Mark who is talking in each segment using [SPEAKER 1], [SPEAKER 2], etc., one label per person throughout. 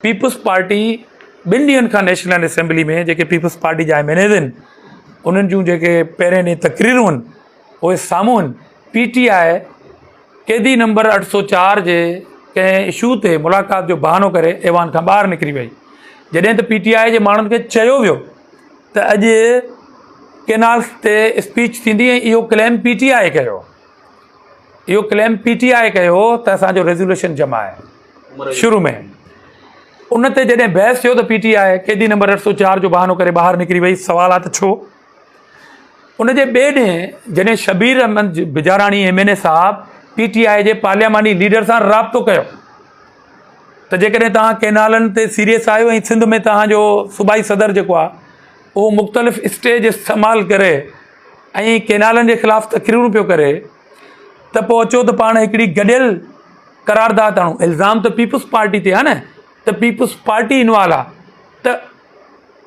[SPEAKER 1] Peoples party ॿिनि ॾींहंनि खां नेशनल असेंबली में जेके पीपल्स पार्टी जा एमएनएज़ आहिनि उन्हनि जूं जेके पहिरें ॾींहुं तक़रीरूं आहिनि उहे साम्हूं आहिनि। पीटीआई क़ैदी नंबर 804 जे कंहिं इशू ते मुलाक़ात जो बहानो करे ऐवान खां ॿाहिरि निकिरी वई। जॾहिं त पीटीआई जे माण्हुनि खे चयो वियो त अॼु कैनाल्स ते स्पीच थींदी ऐं इहो क्लेम पीटीआई कयो, इहो क्लेम पीटीआई कयो त असांजो रेज़ोल्यूशन जमा आहे शुरू में। उन ते जॾहिं बहस थियो त पीटीआई क़ैदी नंबर 804 जो बहानो करे ॿाहिरि निकिरी वई। सवाल आहे त छो? उन जे ॿिए ॾींहुं जॾहिं शबीर अहमद बिजाराणी एमएनए साहब पीटीआई जे पार्लियामानी लीडर सां राब्तो कयो त जेकॾहिं तव्हां कैनालनि ते सीरियस आहियो ऐं सिंध में तव्हांजो सूबाई सदर जेको आहे उहो मुख़्तलिफ़ स्टेज इस्तेमालु करे ऐं कैनालनि जे ख़िलाफ़ु तक़रीरूं पियो करे त पोइ अचो त पाण हिकिड़ी गॾियल करारदाद आणूं। इल्ज़ाम त पीपल्स पार्टी ते आहे न, त पीपल्स पार्टी इन्वॉल्व आहे त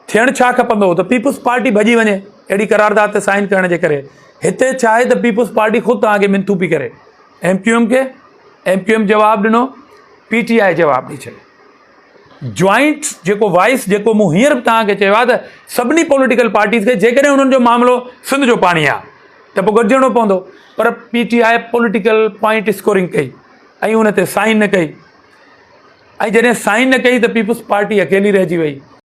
[SPEAKER 1] थियणु छा खपंदो त पीपल्स पार्टी भॼी वञे अहिड़ी करारदाद ते साइन करण जे करे। हिते छा आहे त पीपल्स पार्टी ख़ुदि तव्हांखे मिनथू पई करे एमक्यूएम खे। एमक्यूएम जवाबु ॾिनो, पीटीआई जवाबु ॾेई छॾियो। जॉइंट जेको वॉइस जेको मूं हींअर बि तव्हांखे चयो आहे त सभिनी पॉलिटिकल पार्टीज़ खे जेकॾहिं उन्हनि जो मामिलो सिंध जो पाणी आहे त पोइ गॾिजणो पवंदो, पर पीटीआई पॉलिटिकल पॉइंट स्कोरिंग कई ऐं उन ते साइन न कई। ऐं जॾहिं साइन न कई त पीपल्स पार्टी अकेली रहिजी वई।